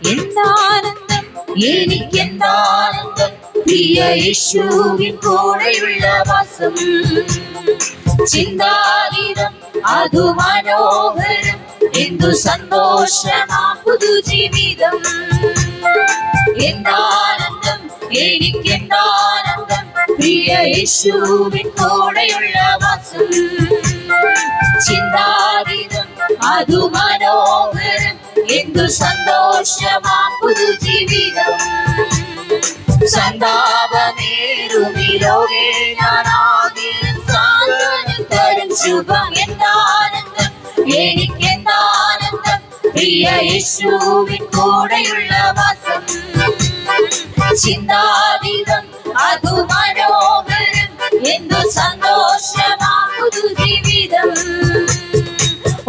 എന്താനന്ദം എനിക്കെന്താനന്ദം പ്രിയ യേശുവിൻ കൂടെയുള്ള വാസം. ചിന്താതീതം അതു മനോഹരം, എന്തു സന്തോഷമാ പുതുജീവിതം. എന്താനന്ദം എനിക്കെന്താനന്ദം പ്രിയ യേശുവിൻ കൂടെയുള്ള വാസം. ചിന്താതീതം അതു മനോഹരം, എന്തു സന്തോഷമാ പുതുജീവിതം. സന്താപമേറുമീ ലോകേ ഞാനാകിലും സാന്ത്വനം തരും ശുഭം. എന്താനന്ദം എനിക്കെന്താനന്ദം പ്രിയ യേശുവിൻ കൂടെയുള്ള വാസം. ചിന്താതീതം അതു മനോഹരം, എന്തു സന്തോഷമാ പുതുജീവിതം.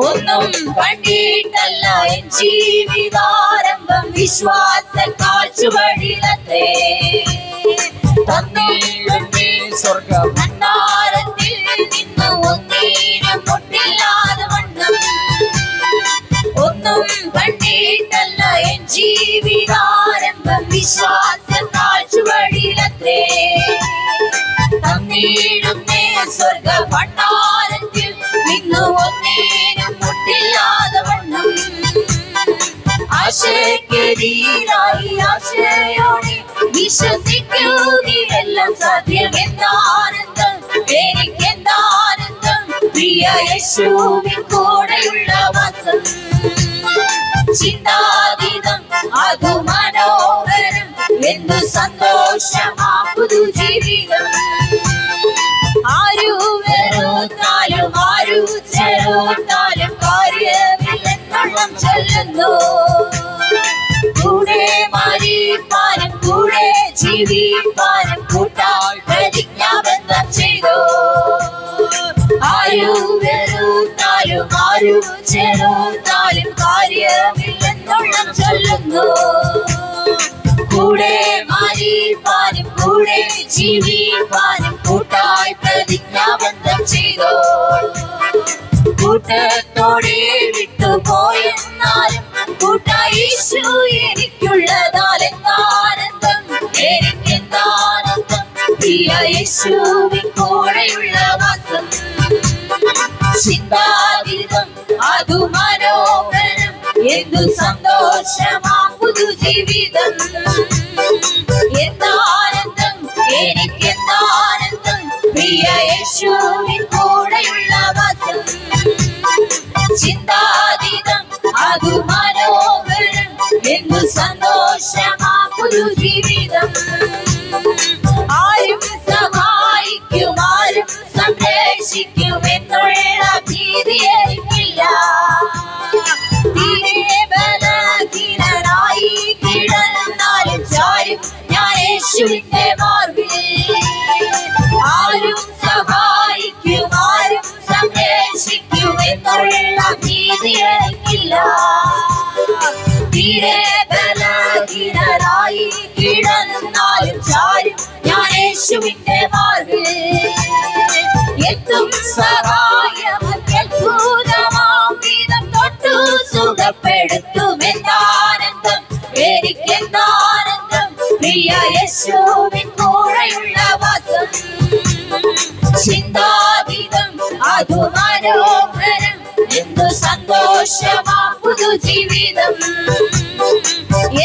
ഒന്നും കണ്ടിട്ടല്ല എൻ ജീവിതാരംഭം, വിശ്വാസ കാഴ്ചവഴിലത്തെ തന്നിടുന്നേ സ്വർഗം. ഭണ്ഡാരത്തിൽ നിന്ന് ഒന്നിനും മുട്ടില്ലാതെ വണ്ണം. ഒന്നും കണ്ടിട്ടല്ല എൻ ജീവിതാരംഭം, വിശ്വാസ കാഴ്ചവഴിലത്തെ തന്നിടുന്നേ സ്വർഗ. ഭണ്ഡാരത്തിൽ നിന്ന് ഒന്നിനും മുട്ടില്ലാതെ വണ്ണം. ആശയ്ക്കെതിരായി ആശയോടെ വിശ്വസിക്കുകയെല്ലാം സാധ്യം. എന്താനന്ദം എനിക്കെന്താനന്ദം പ്രിയ യേശുവിൻ കൂടെയുള്ള വാസം. ചിന്താതീതം അതു മനോഹരം, എന്തു സന്തോഷമാ പുതുജീവിതം. ആരു വെറുത്താലും ആരു ചെറുത്താലും കാര്യമില്ലെന്നോളം ചൊല്ലുന്നു. കൂടെ മരിപ്പാനും കൂടെ ജീവിപ്പാനും കൂട്ടായി പ്രതിജ്ഞാബന്ധം ചെയ്തു. ആരു വെറുത്താലും ആരു ചെറുത്താലും കാര്യമില്ലെന്നോളം ചൊല്ലുന്നു. കൂടെ മരിപ്പാനും കൂടെ ജീവിപ്പാനും കൂട്ടായി പ്രതിജ്ഞാബന്ധം ചെയ്തു. കൂട്ടത്തോടെ വിട്ടുപോയെന്നാലും കൂട്ടായി യേശു എനിക്കുള്ളതാൽ. എന്താനന്ദം എനിക്കെന്താനന്ദം പ്രിയ യേശുവിൻ കൂടെയുള്ള വാസം. ചിന്താതീതം അതു മനോഹരം, എന്തു സന്തോഷമാ പുതുജീവിതം. എന്താനന്ദം എനിക്കെന്താനന്ദം പ്രിയ യേശുവിൻ കൂടെയുള്ള വാസം. ചിന്താതീതം അതു മനോഹരം, എന്തു സന്തോഷമാ പുതുജീവിതം. ആരും സഹായിക്കും ആരും സംരക്ഷിക്കും എന്നുള്ള ഭീതി എനിക്കില്ല. ബലഹീനനായി കിടന്നാലും ചാരും ഞാൻ യേശുവിന്റെ മാർഗിൽ. ആരും സഹായിക്കും ആരും സംരക്ഷിക്കും എന്നുള്ള ഭീതി എനിക്കില്ല. തീരെ ബലഹീനനായി കിടന്നാലും ചാരും ഞാൻ യേശുവിന്റെ മാർഗിൽ. എത്തും സഹായം അത്ഭുതമാം വിധം തൊട്ടു സുഖപ്പെടുത്തും. എന്താനന്ദം എനിക്കെന്താനന്ദം പ്രിയ യേശുവിൻ കൂടെയുള്ള വാസം. ചിന്താതീതം അതു മനോഹരം, എന്തു സന്തോഷമാ പുതുജീവിതം.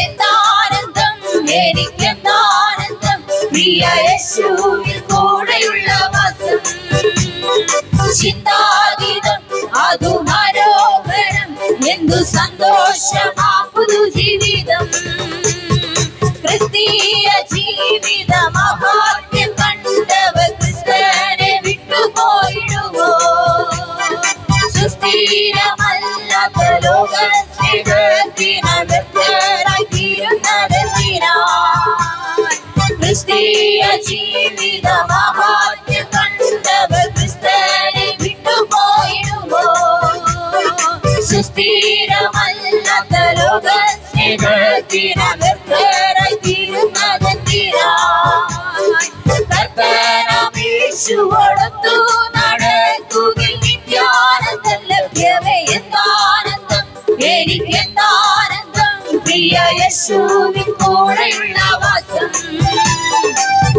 എന്താനന്ദം എനിക്കെന്താനന്ദം പ്രിയ യേശുവിൻ കൂടെയുള്ള വാസം. ചിന്താതീതം അതു മനോഹരം, എന്തു സന്തോഷമാ പുതുജീവിതം. ക്രിസ്തീയ ജീവിത മഹാത്മ്യം കണ്ടവർ ക്രിസ്തനെ വിട്ടുപോയിടുവോ? സുസ്ഥിരമല്ലാത്ത ലോക സ്നേഹത്തിനകത്തരായി തീരുന്നതെന്തിനാ? ക്രിസ്തീയ ജീവിത മഹാത്മ്യം കണ്ടവർ ക്രിസ്തനെ വിട്ടുപോയിടുവോ? സുസ്ഥിരമല്ലാത്ത ലോക സ്നേഹത്തിനകത്തരായി തീരുന്നതെന്തിനാ? കർത്തനാമേശുവോടൊത്തു നടക്കുകയിൽ നിത്യാനന്ദം ലഭ്യമേ. എന്താനന്ദം എനിക്കെന്താനന്ദം പ്രിയ യേശുവിൻ കൂടെയുള്ള വാസം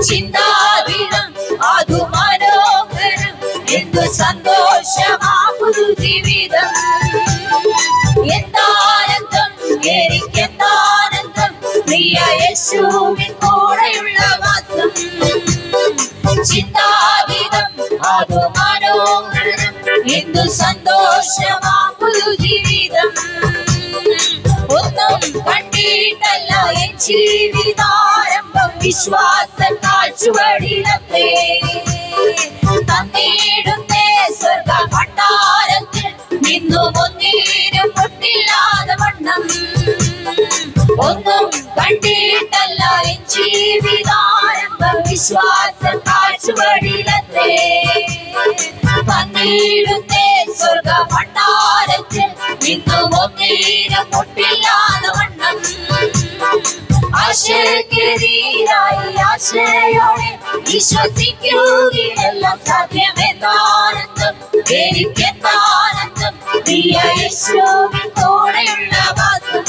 ചിന്താതീതം അതു മനോഹരം എന്തു സന്തോഷമാ പുതു ജീവിതം എന്താനന്ദം എനിക്കെന്താനന്ദം പ്രിയ യേശുവിൻ കൂടെയുള്ള വാസം ചിന്താതീതം അതു മനോഹരം എന്തു സന്തോഷമാ പുതു ജീവിതം ഒന്നും കണ്ടിട്ടല്ല എൻ ജീവിതാരംഭം വിശ്വാസത്താൽ ചുവടിലത്തെ തന്നിടുന്നേ സ്വർഗ ഭണ്ഡാരത്തിൽ നിന്നും ഒന്നിനും മുട്ടില്ലാതെ വണ്ണം ഒന്നും കണ്ടിട്ടല്ല എൻ ജീവിതാരംഭം വിശ്വാസത്താൽ ചുവടിലത്തെ തന്നിടുന്നേ സ്വർഗ ഭണ്ഡാരത്തിൽ നിന്നും ഒന്നിനും മുട്ടില്ലാതെ വണ്ണം ആശയ്ക്കെതിരായി ആശയോടെ വിശ്വസിക്കുകയെല്ലാം സാധ്യമെന്നാനന്ദം എനിക്കെന്താനന്ദം പ്രിയ യേശുവിൻ കൂടെയുള്ള വാസം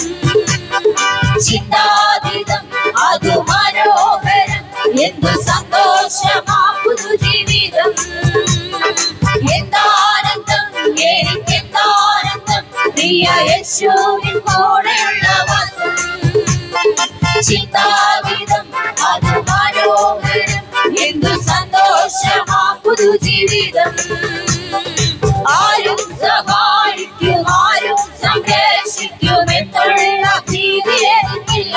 ചിന്താതീതം അതു മനോഹരം എന്തു സന്തോഷമാ പുതു ജീവിതം എന്താനന്ദം എനിക്കെന്താനന്ദം പ്രിയ യേശുവിൻ കൂടെയുള്ള വാസം ചിന്താതീതം അതു മനോഹരം എന്തു സന്തോഷമാ പുതു ജീവിതം ആരും സഹായിക്കും ആരും സംരക്ഷിക്കുമെന്നുള്ള ഭീതി എനിക്കില്ല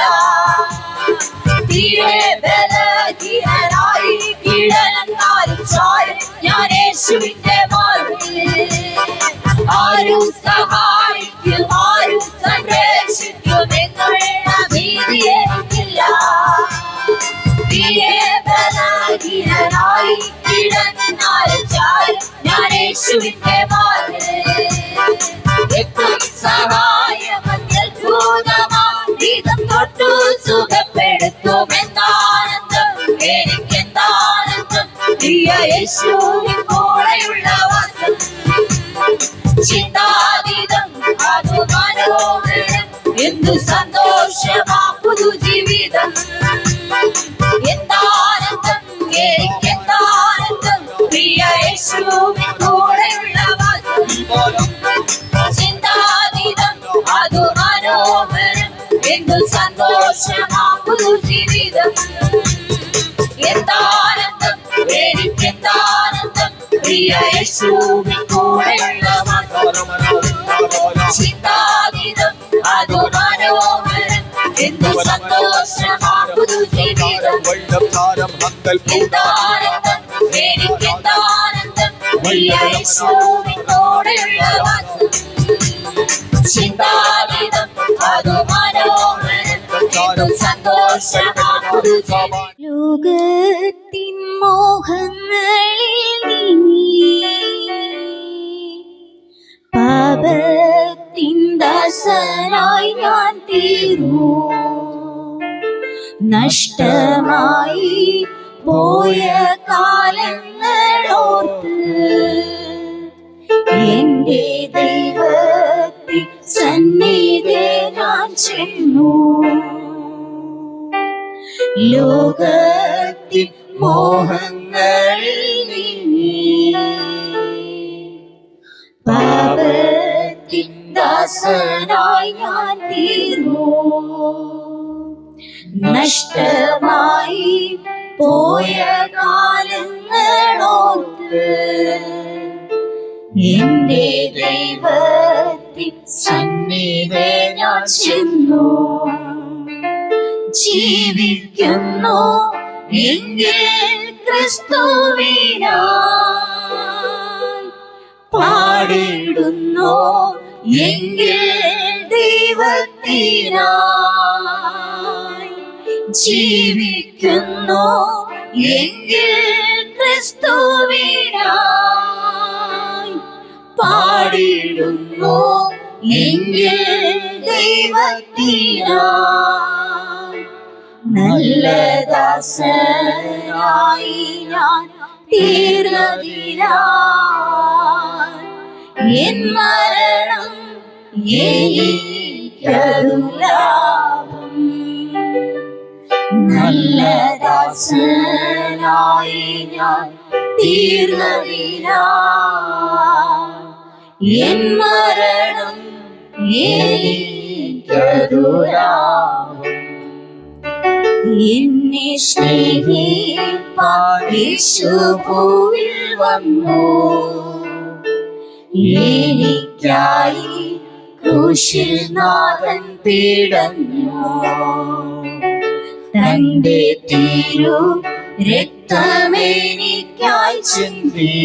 തീരെ ബലഹീനനായി കിടന്നാലും ചാരും ഞാൻ യേശുവിന്റെ മാർഗത്തിൽ ആരും സഹായിക്കും ആരും സംരക്ഷിക്കുമെന്നുള്ള ഭീതി എനിക്കില്ല തീരെ ബലഹീനനായി കിടന്നാലും ചാരും ഞാൻ യേശുവിന്റെ മാർഗത്തിൽ എത്തും സഹായം അത്യത്ഭുതമാം തൊട്ടു സുഖപ്പെടുത്തുമെന്നാനന്ദം എനിക്കെന്താനന്ദം പ്രിയ യേശുവിൻ കൂടെയുള്ള വാസം ചിന്താതീതം അതു മനോഹരം എന്തു സന്തോഷമാ പുതു ജീവിതം എന്താനന്ദം എനിക്കെന്താനന്ദം പ്രിയ യേശുവിൻ കൂടെയുള്ള വാസം ചിന്താതീതം അതു മനോഹരം എന്തു സന്തോഷമാ പുതു ജീവിതം എന്താനന്ദം എനിക്കെന്താനന്ദം പ്രിയ യേശുവിൻ കൂടെയുള്ള വാസം ചിന്താതീതം അതു മനോഹരം എന്തു സന്തോഷമാ പുതു ജീവിതം എന്താനന്ദം എനിക്കെന്താനന്ദം പ്രിയ യേശുവിൻ കൂടെയുള്ള വാസം ചിന്താതീതം അതു മനോഹരം എന്തു സന്തോഷമാ പുതു ജീവിതം ലോകത്തിൻ മോഹങ്ങളിൽ നീങ്ങി പാപത്തിൻ ദാസനായി ഞാൻ തീർന്നു നഷ്ടമായി പോയ കാലങ്ങളോർത്ത് എന്റെ ദൈവത്തിൻ സന്നിധി ഞാൻ ചെന്നു ലോകത്തിൻ മോഹങ്ങളിൽ നീങ്ങി പാപത്തിൻ ദാസനായി ഞാൻ തീർന്നു നഷ്ടമായി പോയ കാലങ്ങളോർത്ത് എന്റെ ദൈവത്തിൻ സന്നിധി ഞാൻ ചെന്നു ജീവിക്കുന്നു എങ്കിൽ ക്രിസ്തുവിനായി പാടിടുന്നു എങ്കിൽ ദൈവത്തിനായി ജീവിക്കുന്നു എങ്കിൽ ക്രിസ്തുവിനായി പാടിടുന്നു എങ്കിൽ ദൈവത്തിനായി നല്ല ദാസനായി ഞാൻ തീർന്നതിനാൽ എൻ മരണം എനിക്കതു ലാഭം ദാസനായി ഞാൻ തീർന്നതിനാ എൻ മരണം എനിക്കതുലാഭം. എന്നെ സ്നേഹിപ്പാൻ യേശു ഭൂവിൽ വന്നു, എനിക്കായി ക്രൂശിൽ നാഥൻ പിടഞ്ഞു. തന്റെ തിരു രക്തമെനിക്കായി ചിന്തി,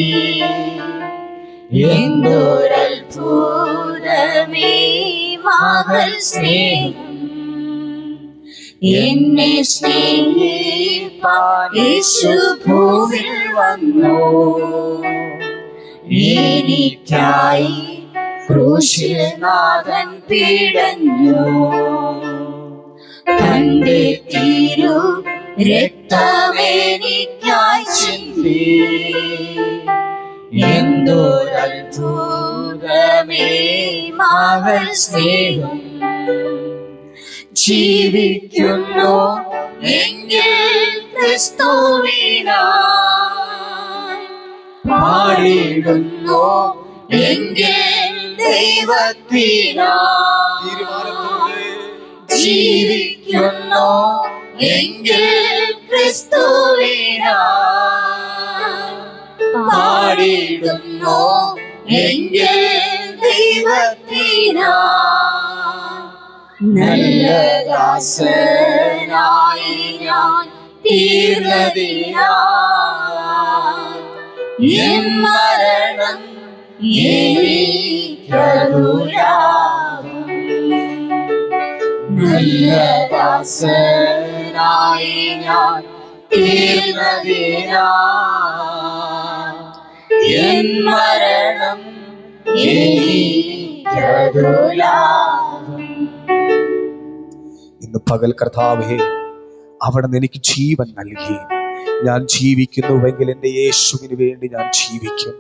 എന്തൊരത്ഭുതമേ മഹൽ സ്നേഹം. എന്നെ സ്നേഹിപ്പാൻ യേശു ഭൂവിൽ വന്നു, എനിക്കായി ക്രൂശിൽ നാഥൻ പിടഞ്ഞു. തന്റെ തിരു രക്തമെനിക്കായി ചിന്തി, എന്തൊരത്ഭുതമേ മഹൽ സ്നേഹം. ജീവിക്കുന്നു എങ്കിൽ ക്രിസ്തുവിനായി, പാടിടുന്നു എങ്കിൽ ദൈവത്തിനായി. ജീവിക്കുന്നു എങ്കിൽ ക്രിസ്തുവിനായി, പാടിടുന്നു എങ്കിൽ ദൈവത്തിനായി. നല്ല ദാസനായി ഞാൻ തീർന്നതിനായി എൻ മരണം എനിക്കതുലാഭം. നല്ല ദാസനായി ഞാൻ തീർന്നതിനായി എൻ മരണം എനിക്കതുലാഭം. ഇന്ന് പകൽ കർത്താവേ, അവിടുന്ന് എനിക്ക് ജീവൻ നൽകി. ഞാൻ ജീവിക്കുന്നുവെങ്കിൽ എൻ്റെ യേശുവിന് വേണ്ടി ഞാൻ ജീവിക്കും.